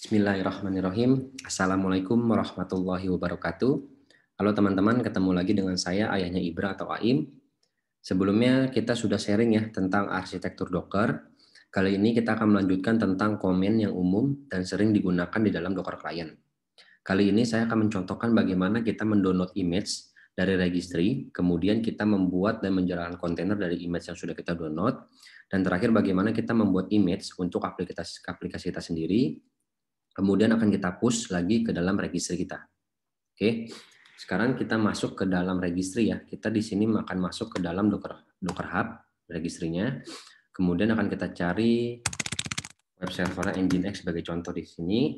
Bismillahirrahmanirrahim. Assalamualaikum warahmatullahi wabarakatuh. Halo teman-teman, ketemu lagi dengan saya ayahnya Ibra atau Aim. Sebelumnya kita sudah sharing ya tentang arsitektur Docker. Kali ini kita akan melanjutkan tentang komen yang umum dan sering digunakan di dalam Docker Client. Kali ini saya akan mencontohkan bagaimana kita mendownload image dari registry, kemudian kita membuat dan menjalankan kontainer dari image yang sudah kita download, dan terakhir bagaimana kita membuat image untuk aplikasi kita sendiri, kemudian akan kita push lagi ke dalam registry kita. Oke, sekarang kita masuk ke dalam registry ya. Kita di sini akan masuk ke dalam Docker Hub registrinya. Kemudian akan kita cari web server Nginx sebagai contoh di sini.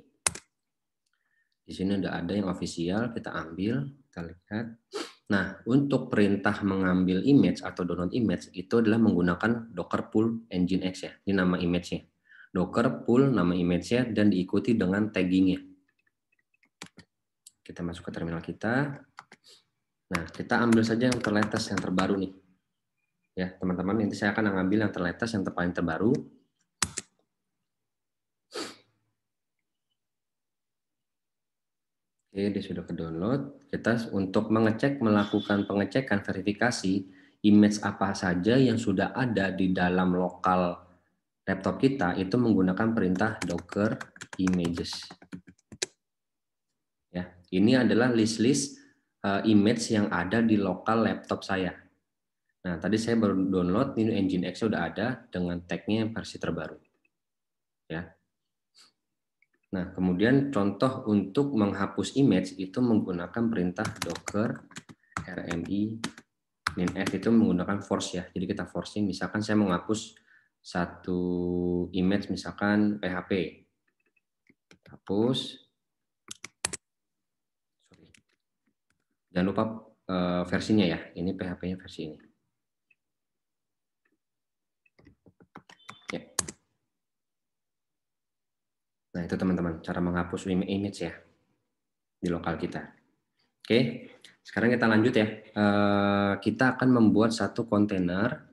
Di sini udah ada yang official, kita ambil, kita lihat. Nah, untuk perintah mengambil image atau download image itu adalah menggunakan docker pull Nginx ya. Ini nama image-nya. Docker pull nama image-nya dan diikuti dengan tagging-nya. Kita masuk ke terminal kita. Nah, kita ambil saja yang terlatest, yang terbaru nih. Ya, teman-teman, nanti saya akan mengambil yang terlatest, yang paling terbaru. Oke, dia sudah ke-download. Kita untuk melakukan pengecekan verifikasi image apa saja yang sudah ada di dalam lokal laptop kita itu menggunakan perintah docker images. Ya, ini adalah list-list image yang ada di lokal laptop saya. Nah, tadi saya baru download, ini Nginx sudah ada dengan tag-nya versi terbaru. Ya. Nah, kemudian contoh untuk menghapus image itu menggunakan perintah docker rmi minf itu menggunakan force ya. Jadi kita forcing, misalkan saya menghapus satu image, misalkan PHP. Hapus. Sorry. Jangan lupa versinya ya. Ini PHP-nya versi ini. Ya. Nah, itu teman-teman, cara menghapus image ya di lokal kita. Oke, sekarang kita lanjut ya. Kita akan membuat satu kontainer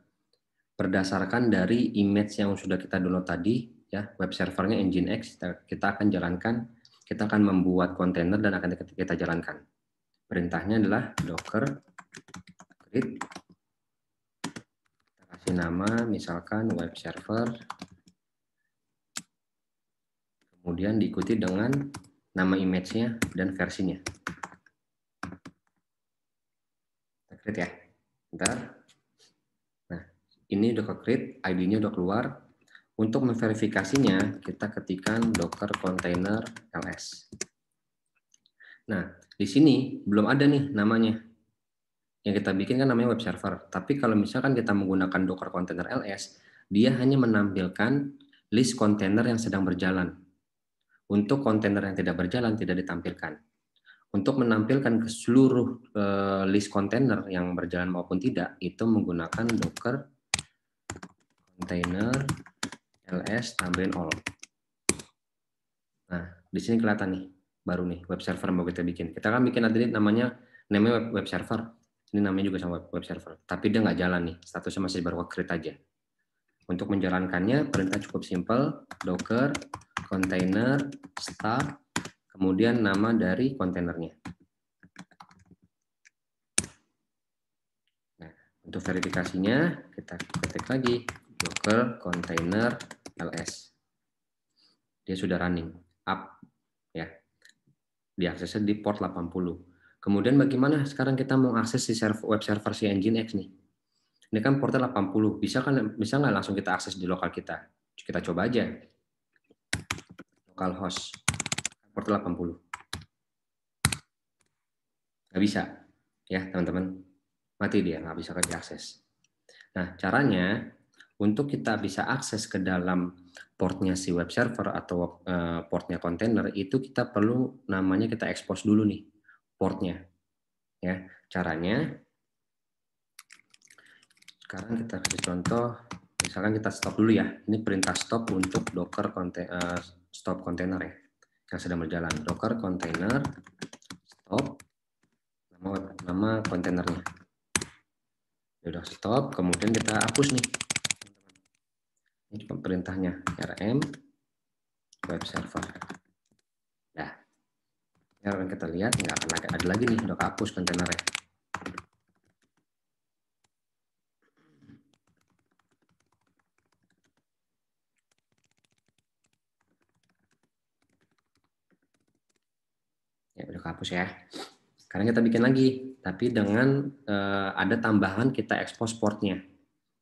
berdasarkan dari image yang sudah kita download tadi, ya, web servernya Nginx. Kita akan jalankan, kita akan membuat kontainer dan akan kita jalankan. Perintahnya adalah docker create. Kita kasih nama, misalkan web server. Kemudian diikuti dengan nama image-nya dan versinya. Create ya, bentar. Nah, ini udah ke-create, ID-nya udah keluar. Untuk memverifikasinya, kita ketikkan docker container ls. Nah, di sini belum ada nih namanya. Yang kita bikin kan namanya web server. Tapi kalau misalkan kita menggunakan docker container ls, dia hanya menampilkan list kontainer yang sedang berjalan. Untuk kontainer yang tidak berjalan, tidak ditampilkan. Untuk menampilkan ke seluruh list kontainer yang berjalan maupun tidak, itu menggunakan docker container ls tambahin all. Nah, di sini kelihatan nih, baru nih web server mau kita bikin. Kita kan bikin nanti namanya web server. Ini namanya juga sama web server, tapi dia nggak jalan nih, statusnya masih baru create aja. Untuk menjalankannya, perintah cukup simple, docker container start, kemudian nama dari kontainernya. Nah, untuk verifikasinya, kita ketik lagi, docker container ls. Dia sudah running, up, ya. Diaksesnya di port 80. Kemudian bagaimana sekarang kita mau akses di web server si Nginx nih? Ini kan portnya 80, bisa nggak langsung kita akses di lokal kita? Kita coba aja. Localhost, portnya 80. Nggak bisa, ya teman-teman. Mati dia, nggak bisa diakses. Nah, caranya untuk kita bisa akses ke dalam portnya si web server atau portnya kontainer, itu kita perlu namanya kita expose dulu nih portnya. Ya, caranya sekarang kita kasih contoh, misalkan kita stop dulu ya. Ini perintah stop untuk docker stop container ya yang sedang berjalan. Docker container stop, nama kontainernya. Udah stop, kemudian kita hapus nih. Ini perintahnya rm web server. Ya, akan kita lihat nggak akan ada lagi nih, udah kehapus kontainernya. Ya, udah kehapus ya. Sekarang kita bikin lagi, tapi dengan ada tambahan kita expose portnya.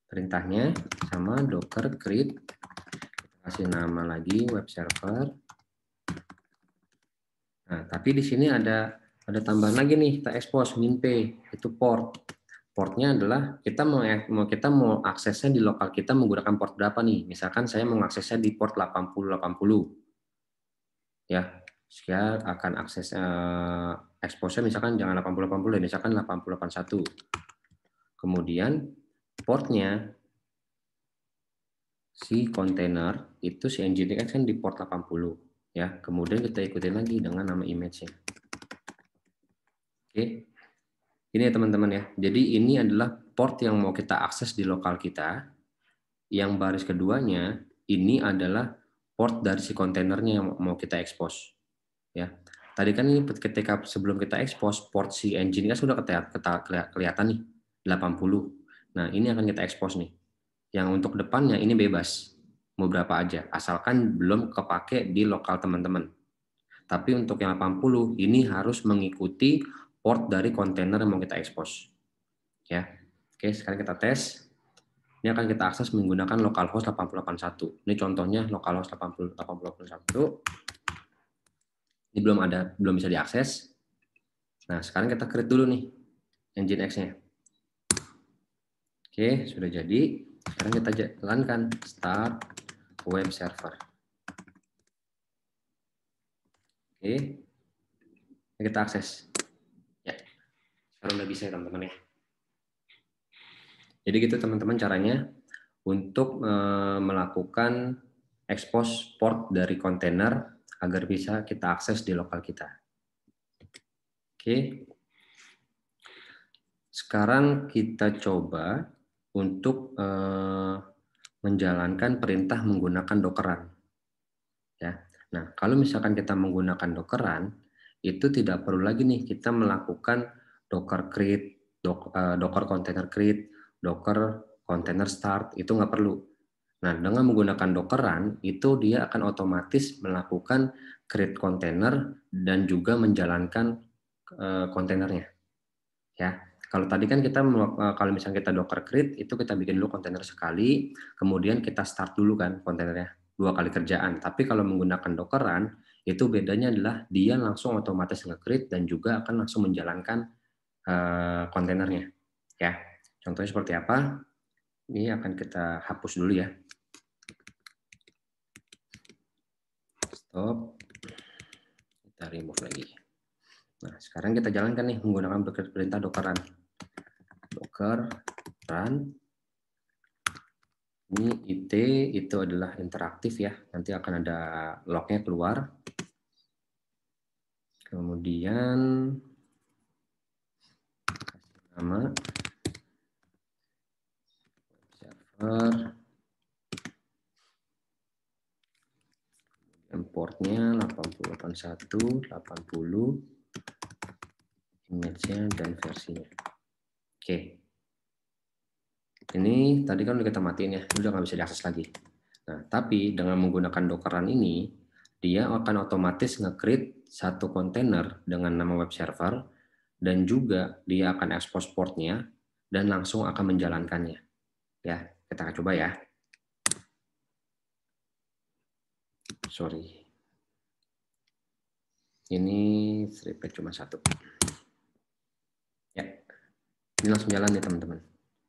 Perintahnya sama docker create, kasih nama lagi web server. Nah, tapi di sini ada tambahan lagi nih, kita expose min p, itu port. Portnya adalah kita mau aksesnya di lokal kita menggunakan port berapa nih? Misalkan saya mau aksesnya di port 8080. Ya, saya akan akses expose-nya misalkan jangan 8080, misalkan 8081. Kemudian portnya si kontainer itu si Nginx kan di port 80 ya. Kemudian kita ikutin lagi dengan nama image-nya. Oke. Ini ya teman-teman ya. Jadi ini adalah port yang mau kita akses di lokal kita. Yang baris keduanya ini adalah port dari si kontainernya yang mau kita expose. Ya. Tadi kan ini ketika sebelum kita expose port si Nginx sudah kelihatan nih 80. Nah, ini akan kita expose nih. Yang untuk depannya ini bebas. Mau berapa aja, asalkan belum kepake di lokal teman-teman. Tapi untuk yang 80 ini harus mengikuti port dari kontainer yang mau kita expose. Ya. Oke, sekarang kita tes. Ini akan kita akses menggunakan localhost 8081. Ini contohnya localhost 8081. Ini belum bisa diakses. Nah, sekarang kita create dulu nih Nginx-nya. Oke, sudah jadi. Sekarang kita jalankan start web server. Oke, kita akses. Ya, sekarang udah bisa ya teman-teman ya. Jadi gitu teman-teman caranya untuk melakukan expose port dari kontainer agar bisa kita akses di lokal kita. Oke. Sekarang kita coba untuk menjalankan perintah menggunakan Dockeran. Ya. Nah, kalau misalkan kita menggunakan Dockeran, itu tidak perlu lagi nih kita melakukan Docker create, Docker container create, Docker container start, itu nggak perlu. Nah, dengan menggunakan Dockeran, itu dia akan otomatis melakukan create container dan juga menjalankan kontainernya. Ya, kalau tadi kan kita kalau misalnya kita Docker create itu kita bikin dulu kontainer sekali, kemudian kita start dulu kan kontainernya 2 kali kerjaan. Tapi kalau menggunakan Dockeran itu bedanya adalah dia langsung otomatis nge-create dan juga akan langsung menjalankan kontainernya. Ya, contohnya seperti apa? Ini akan kita hapus dulu ya. Stop. Kita remove lagi. Nah, sekarang kita jalankan nih menggunakan perintah Dockeran. Docker run. Ini IT itu adalah interaktif ya. Nanti akan ada lognya keluar. Kemudian kasih nama server. Importnya 8081, 80, image-nya dan versinya. Oke. Ini tadi kan udah kita matiin ya, udah nggak bisa diakses lagi. Nah, tapi dengan menggunakan Dockeran ini, dia akan otomatis nge-create satu kontainer dengan nama web server, dan juga dia akan expose portnya, dan langsung akan menjalankannya. Ya, kita coba ya. Sorry. Ini thread cuma satu. Ya, ini langsung jalan nih teman-teman.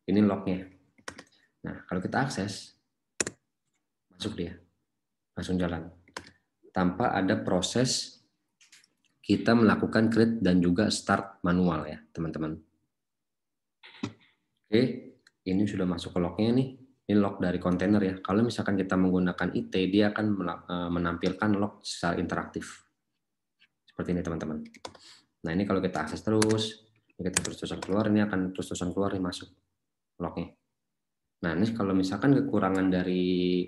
Ini lognya. Nah, kalau kita akses, masuk dia. Langsung jalan. Tanpa ada proses kita melakukan create dan juga start manual ya, teman-teman. Oke, ini sudah masuk ke lognya nih. Ini log dari kontainer ya. Kalau misalkan kita menggunakan IT, dia akan menampilkan log secara interaktif. Seperti ini teman-teman. Nah ini kalau kita akses terus, kita terus-terusan keluar, ini akan terus-terusan keluar nih masuk lognya. Nah ini kalau misalkan kekurangan dari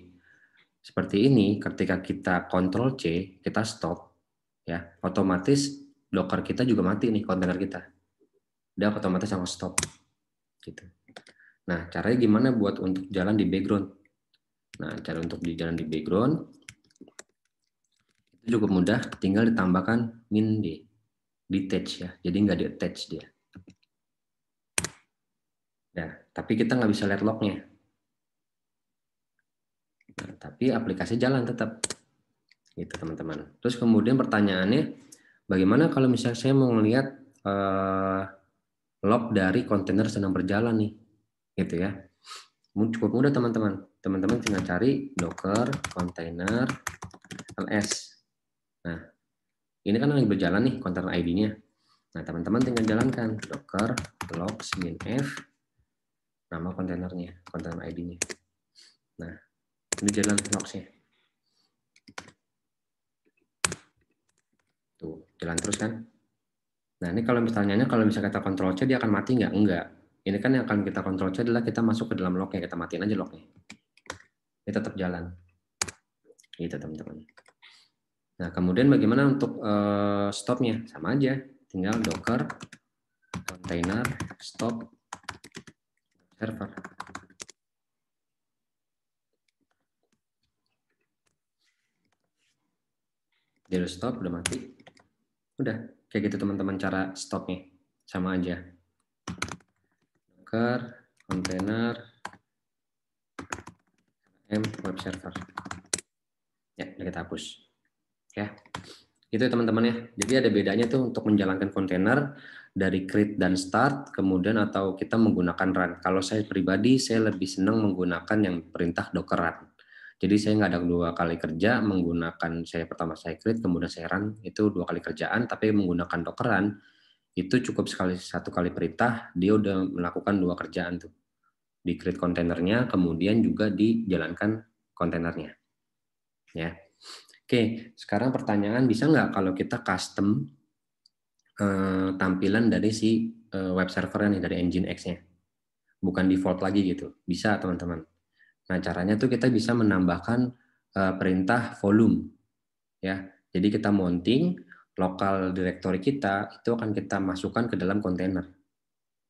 seperti ini, ketika kita Ctrl C, kita stop, ya otomatis Docker kita juga mati nih, kontainer kita. Dia otomatis langsung stop. Gitu. Nah, caranya gimana buat untuk jalan di background? Nah, cara untuk jalan di background itu cukup mudah, tinggal ditambahkan min d, detach ya. Jadi nggak di attach dia. Nah, tapi kita nggak bisa lihat lognya. Nah, tapi aplikasi jalan tetap. Gitu teman-teman. Terus kemudian pertanyaannya, bagaimana kalau misalnya saya mau melihat log dari kontainer sedang berjalan nih, gitu ya. Cukup mudah teman-teman. Teman-teman tinggal cari docker container ls. Nah, ini kan lagi berjalan nih kontainer ID-nya. Nah, teman-teman tinggal jalankan docker logs -f nama kontainernya, kontainer ID-nya. Nah, ini jalan logs-nya. Tuh, jalan terus kan. Nah, ini kalau misalnya kita Ctrl C, dia akan mati nggak? Enggak. Ini kan yang akan kita Ctrl C adalah kita masuk ke dalam lognya, kita matiin aja lognya. Ini tetap jalan. Gitu teman-teman. Nah, kemudian bagaimana untuk stopnya? Sama aja, tinggal docker container stop server. Dia udah stop, udah mati. Udah, kayak gitu teman-teman cara stopnya. Sama aja. Docker container web server. Ya, udah kita hapus. Ya. Itu teman-teman ya. Jadi ada bedanya tuh untuk menjalankan kontainer dari create dan start, kemudian atau kita menggunakan run. Kalau saya pribadi, saya lebih senang menggunakan yang perintah docker run. Jadi saya nggak ada 2 kali kerja menggunakan, pertama saya create, kemudian saya run, itu 2 kali kerjaan, tapi menggunakan docker run, itu cukup 1 kali perintah, dia udah melakukan 2 kerjaan tuh. Di create kontainernya, kemudian juga dijalankan kontainernya. Ya. Oke, sekarang pertanyaan, bisa nggak kalau kita custom tampilan dari si web servernya nih, dari Nginx-nya? Bukan default lagi gitu. Bisa, teman-teman. Nah, caranya tuh kita bisa menambahkan perintah volume. Ya, jadi kita mounting lokal directory kita, itu akan kita masukkan ke dalam kontainer.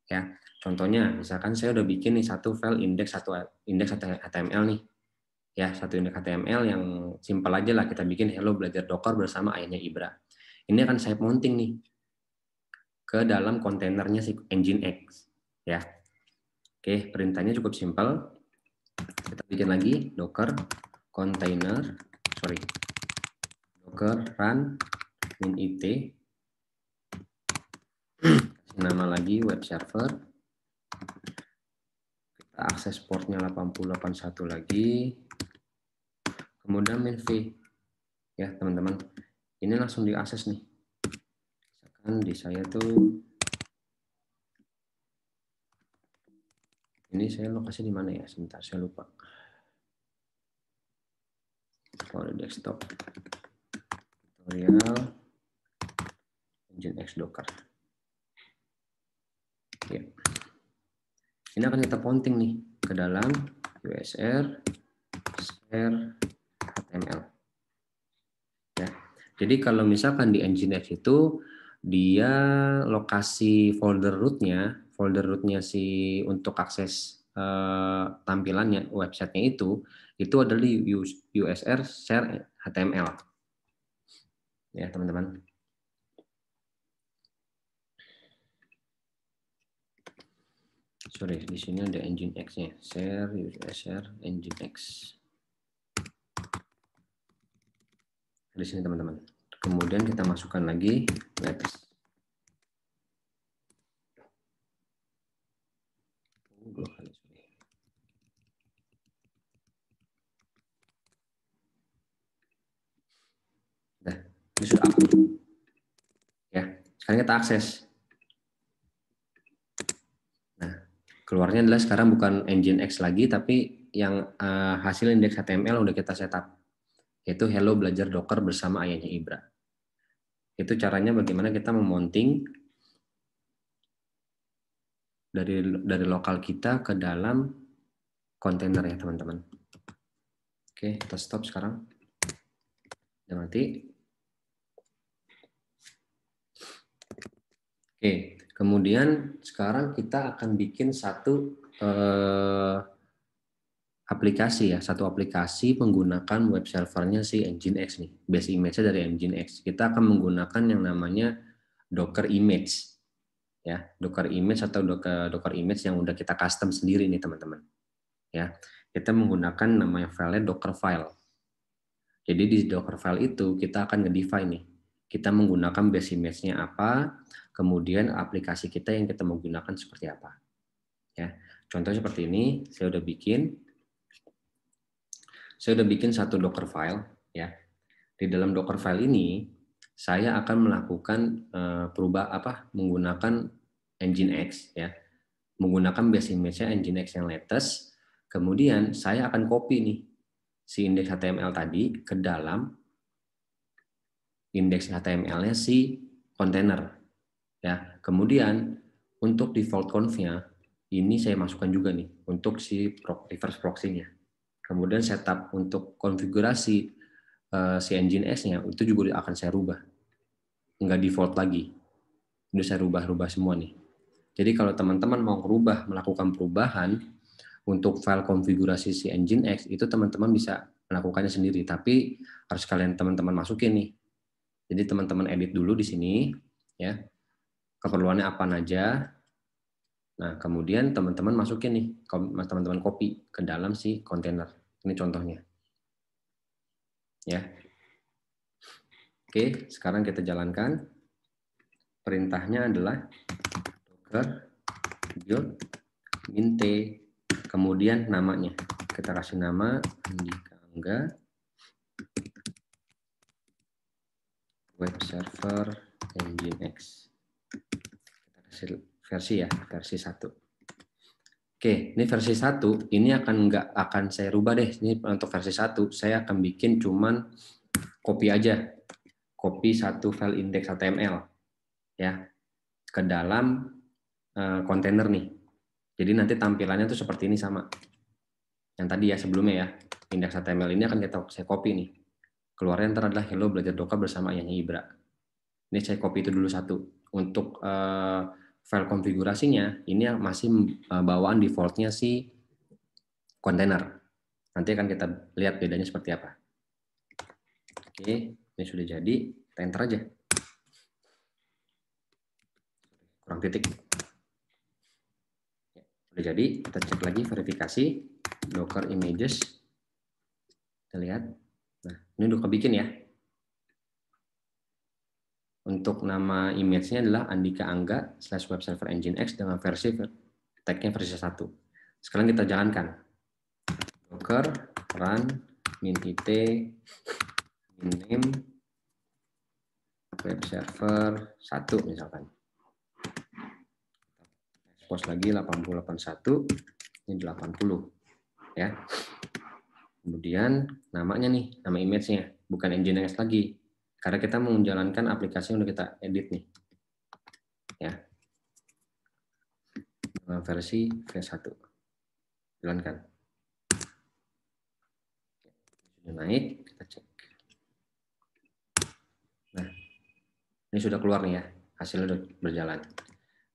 Ya, contohnya, misalkan saya udah bikin nih satu file index HTML nih. Ya, satu indeks HTML yang simpel aja lah, kita bikin hello belajar docker bersama ayahnya Ibra. Ini akan saya mounting nih ke dalam kontainernya si Nginx, ya. Oke, perintahnya cukup simpel. Kita bikin lagi docker container, docker run min it, nama lagi web server, kita akses portnya 8081 lagi, kemudian min v, ya teman-teman. Ini langsung diakses nih. Misalkan di saya tuh, ini saya lokasi di mana ya? Sebentar, saya lupa. Kalau di desktop, tutorial Nginx Docker. Ya. Ini akan kita pointing nih ke dalam usr share HTML. Ya. Jadi kalau misalkan di Nginx itu dia lokasi folder rootnya si untuk akses tampilannya websitenya itu adalah usr share HTML. Ya teman-teman. Sorry, di sini ada Nginx-nya. Share usr Nginx. Di sini teman-teman. Kemudian kita masukkan lagi webs. Nah, ini sudah aktif. Ya, sekarang kita akses. Nah, keluarnya adalah sekarang bukan Nginx lagi, tapi yang hasil indeks HTML udah kita setup, yaitu hello belajar docker bersama ayahnya Ibra. Itu caranya bagaimana kita memounting dari lokal kita ke dalam kontainer ya teman-teman. Oke, kita stop sekarang. Udah mati. Oke, kemudian sekarang kita akan bikin satu aplikasi ya, satu aplikasi menggunakan web servernya si Nginx nih, base image-nya dari Nginx. Kita akan menggunakan yang namanya Docker image, ya, Docker image atau Docker image yang udah kita custom sendiri nih teman-teman. Ya, kita menggunakan namanya filenya Docker file. Jadi di Docker file itu kita akan nge-define nih, kita menggunakan base image-nya apa, kemudian aplikasi kita yang kita mau gunakan seperti apa. Ya, contohnya seperti ini, saya udah bikin satu Docker file, ya. Di dalam Docker file ini, saya akan melakukan menggunakan Nginx, ya, menggunakan base image-nya Nginx yang latest. Kemudian saya akan copy nih si indeks HTML tadi ke dalam indeks HTML-nya si kontainer, ya. Kemudian untuk default conf-nya ini saya masukkan juga nih untuk si reverse proxy-nya. Kemudian setup untuk konfigurasi si Nginx-nya itu juga akan saya rubah, nggak default lagi. Udah saya rubah semua nih. Jadi kalau teman-teman mau melakukan perubahan untuk file konfigurasi si Nginx, itu teman-teman bisa melakukannya sendiri, tapi harus kalian teman-teman masukin nih. Jadi teman-teman edit dulu di sini, ya, keperluannya apa aja. Nah, kemudian teman-teman masukin nih, teman-teman copy ke dalam si kontainer. Ini contohnya. Ya. Oke, sekarang kita jalankan. Perintahnya adalah docker build min t, kemudian namanya. Kita kasih nama Andika Angga web server Nginx. Kita kasih versi ya, versi 1. Oke, ini versi 1, ini nggak akan saya rubah deh. Ini untuk versi 1, saya akan bikin cuman copy aja. Copy satu file index HTML, ya, ke dalam kontainer nih. Jadi nanti tampilannya tuh seperti ini sama. Yang tadi ya sebelumnya ya. Indeks HTML ini akan saya copy nih. Keluarnya ntar adalah hello belajar Docker bersama ayahnya Ibra. Ini saya copy itu dulu satu. Untuk file konfigurasinya, ini masih bawaan defaultnya si kontainer. Nanti akan kita lihat bedanya seperti apa. Oke, ini sudah jadi. Kita enter aja. Kurang titik. Sudah jadi, kita cek lagi verifikasi. Docker images. Kita lihat. Nah, ini udah kebikin ya. Untuk nama image-nya adalah Andika Angga / web server Nginx dengan versi tag-nya versi 1. Sekarang kita jalankan. Docker run min it min name web server 1 misalkan. Expose lagi 8081 ini 80 ya. Kemudian namanya nih, nama image-nya bukan Nginx lagi. Karena kita menjalankan aplikasi yang udah kita edit nih. Ya. Versi V1. Jalankan. Sudah naik, kita cek. Nah, ini sudah keluar nih ya. Hasilnya sudah berjalan.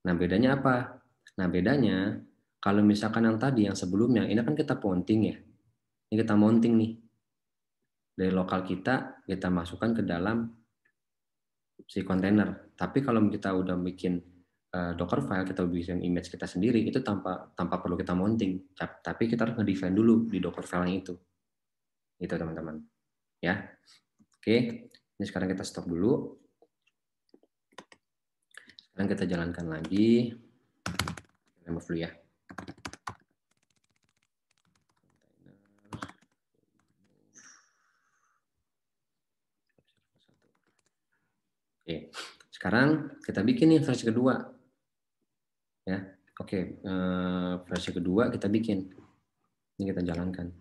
Nah, bedanya apa? Nah, bedanya kalau misalkan yang tadi yang sebelumnya, ini kan kita mounting ya. Ini kita mounting nih. Dari lokal kita masukkan ke dalam si kontainer. Tapi kalau kita udah bikin Docker file, kita bikin image kita sendiri, itu tanpa perlu kita mounting. Tapi kita harus nge-define dulu di Docker file itu. Itu teman-teman. Ya. Oke, ini sekarang kita stop dulu. Sekarang kita jalankan lagi. Remove dulu ya. Oke, sekarang kita bikin nih versi kedua. Ya, oke, versi kedua kita bikin. Ini kita jalankan.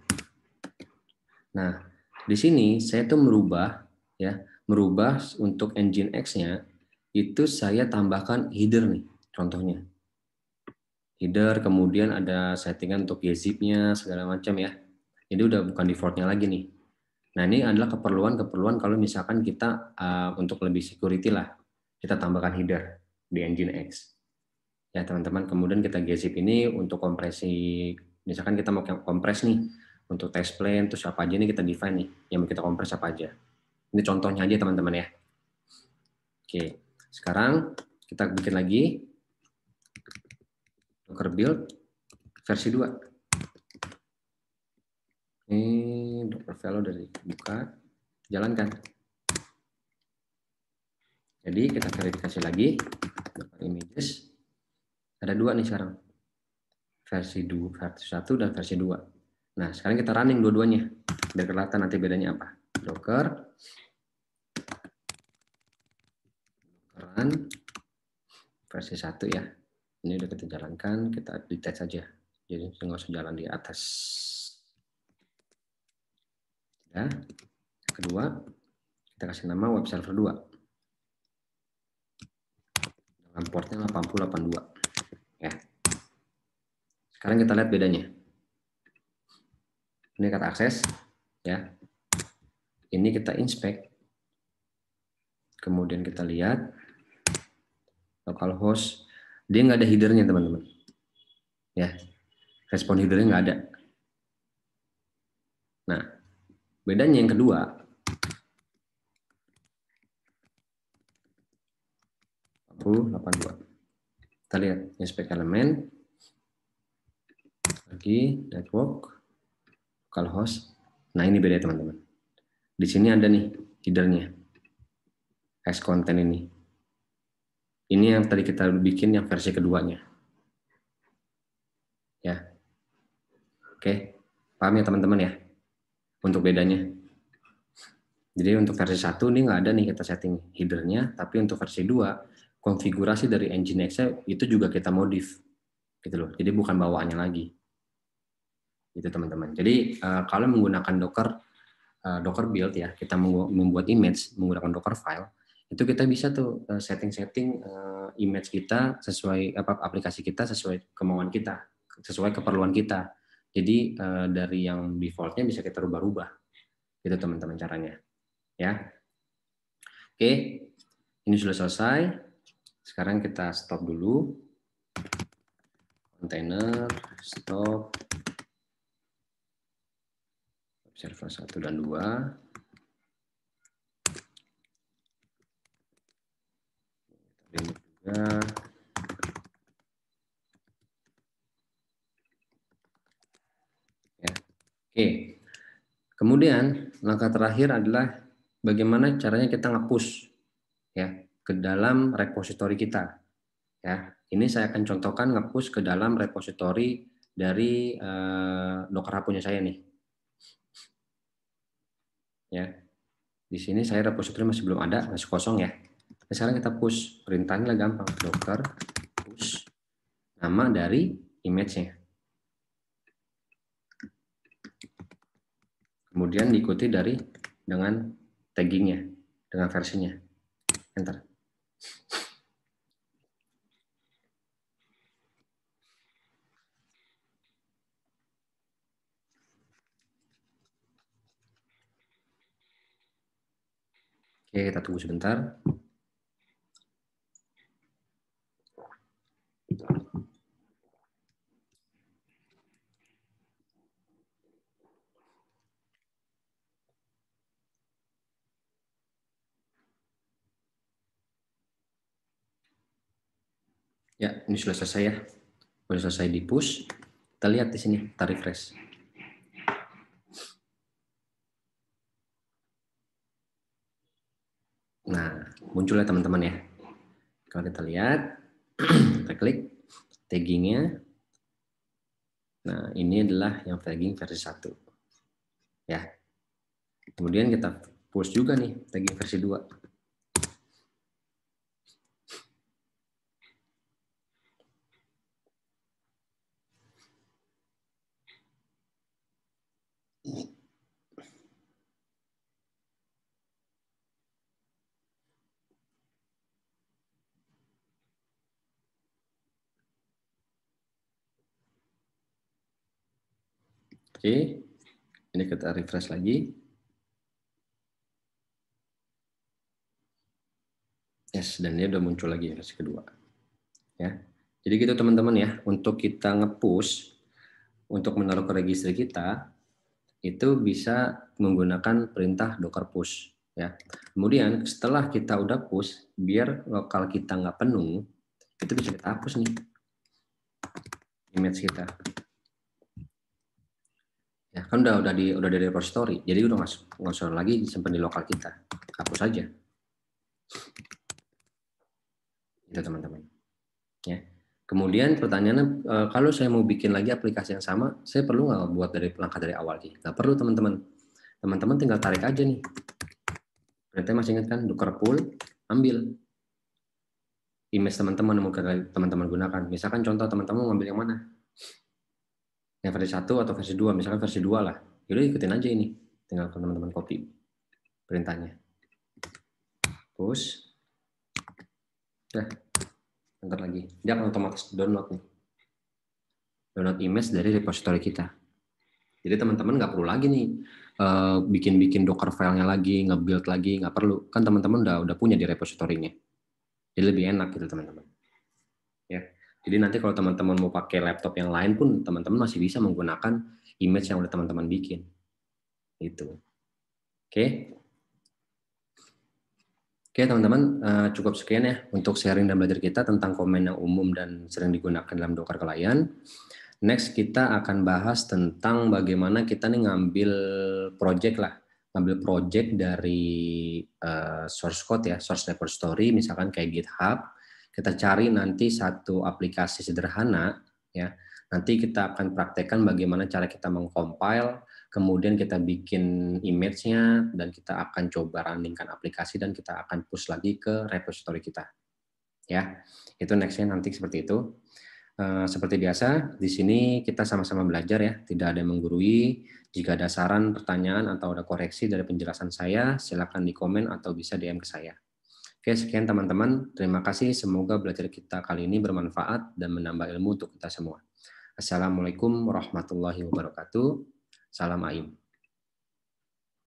Nah, di sini saya tuh merubah untuk Nginx-nya itu saya tambahkan header nih, contohnya. Header, kemudian ada settingan untuk gzip-nya segala macam ya. Ini udah bukan default-nya lagi nih. Nah, ini adalah keperluan kalau misalkan kita untuk lebih security lah, kita tambahkan header. di Nginx. Ya teman-teman, kemudian kita gzip ini untuk kompresi, misalkan kita mau kompres nih untuk test plan, terus apa aja nih kita define nih yang mau kita kompres apa aja. Ini contohnya aja teman-teman ya. Oke, sekarang kita bikin lagi Docker build versi 2. Ini Docker value dari buka, jalankan. Jadi kita verifikasi lagi Docker images. Ada 2 nih sekarang. Versi 1 dan versi 2. Nah, sekarang kita running dua-duanya. Biar kelihatan nanti bedanya apa. Docker run versi 1 ya. Ini udah kita jalankan, kita detach saja. Jadi nggak usah jalan di atas. Ya. Kedua, kita kasih nama web server 2. Dengan portnya 8082. Ya. Sekarang kita lihat bedanya. Ini kata akses, ya. Ini kita inspect. Kemudian kita lihat localhost, dia nggak ada headernya teman-teman. Ya, respon headernya nggak ada. Nah, bedanya yang kedua, 8082. Kita lihat inspect elemen, lagi network, localhost. Nah ini beda teman-teman. Di sini ada nih headernya, hash content ini. Ini yang tadi kita bikin yang versi keduanya. Ya, oke, paham ya teman-teman ya? Untuk bedanya. Jadi untuk versi 1 ini nggak ada nih kita setting headernya, tapi untuk versi 2 konfigurasi dari Nginx itu juga kita modif, gitu loh. Jadi bukan bawaannya lagi, gitu teman-teman. Jadi kalau menggunakan Docker build ya, kita membuat image menggunakan Docker file, itu kita bisa tuh setting-setting image kita sesuai aplikasi kita sesuai kemauan kita, sesuai keperluan kita. Jadi dari yang defaultnya bisa kita rubah-rubah, gitu teman-teman caranya. Ya, oke, ini sudah selesai. Sekarang kita stop dulu. Container, stop. Server 1 dan 2. Ini juga. Ya. Oke. Kemudian langkah terakhir adalah bagaimana caranya kita nge-push ya ke dalam repositori kita. Ya, ini saya akan contohkan nge-push ke dalam repositori dari Docker Hub punya saya nih. Ya, di sini saya repositori masih belum ada, masih kosong ya. Nah, sekarang kita push, perintahnya gampang, Docker push nama dari image-nya. Kemudian diikuti dengan taggingnya, dengan versinya. Enter. Oke, kita tunggu sebentar. Ya, ini sudah selesai ya. Sudah selesai di push. Kita lihat di sini, kita refresh. Nah, muncul ya teman-teman ya. Kalau kita lihat, kita klik taggingnya. Nah, ini adalah yang tagging versi 1. Ya. Kemudian kita push juga nih tagging versi 2. Oke, ini kita refresh lagi. Yes, dan dia udah muncul lagi versi kedua. Ya. Jadi gitu teman-teman ya, untuk kita nge-push, untuk menaruh ke registry kita, itu bisa menggunakan perintah docker push. Ya. Kemudian setelah kita udah push, biar lokal kita nggak penuh, itu bisa kita hapus nih image kita. Ya, kan udah di repository, jadi udah nggak usah lagi disimpan di lokal kita, hapus aja. Itu teman-teman. Ya. Kemudian pertanyaannya, kalau saya mau bikin lagi aplikasi yang sama, saya perlu nggak buat dari langkah dari awal sih? Nggak perlu teman-teman. Teman-teman tinggal tarik aja nih. Berarti masih ingat kan, docker pull, ambil image teman-teman yang mau teman-teman gunakan. Misalkan contoh teman-teman mau ambil yang mana? Yang versi 1 atau versi 2, misalkan versi 2 lah. Yaudah ikutin aja ini. Tinggal teman-teman copy perintahnya. Push. Udah, bentar lagi. Dia akan otomatis download nih. Download image dari repository kita. Jadi teman-teman nggak perlu lagi nih bikin-bikin docker filenya lagi, nge-build lagi, nggak perlu. Kan teman-teman udah punya di repositorinya. Jadi lebih enak gitu teman-teman. Ya. Jadi nanti kalau teman-teman mau pakai laptop yang lain pun teman-teman masih bisa menggunakan image yang udah teman-teman bikin. Itu. Oke. Oke teman-teman, cukup sekian ya untuk sharing dan belajar kita tentang komen yang umum dan sering digunakan dalam Docker Client. Next kita akan bahas tentang bagaimana kita nih ngambil project lah, ngambil project dari source code ya, source repository, misalkan kayak GitHub. Kita cari nanti satu aplikasi sederhana ya. Nanti kita akan praktekkan bagaimana cara kita mengcompile, kemudian kita bikin image-nya, dan kita akan coba runningkan aplikasi, dan kita akan push lagi ke repository kita. Ya, itu next-nya nanti seperti itu. Seperti biasa, di sini kita sama-sama belajar ya, tidak ada yang menggurui. Jika ada saran, pertanyaan, atau ada koreksi dari penjelasan saya, silakan di komen atau bisa DM ke saya. Oke, sekian teman-teman. Terima kasih. Semoga belajar kita kali ini bermanfaat dan menambah ilmu untuk kita semua. Assalamualaikum warahmatullahi wabarakatuh. Salam AIM.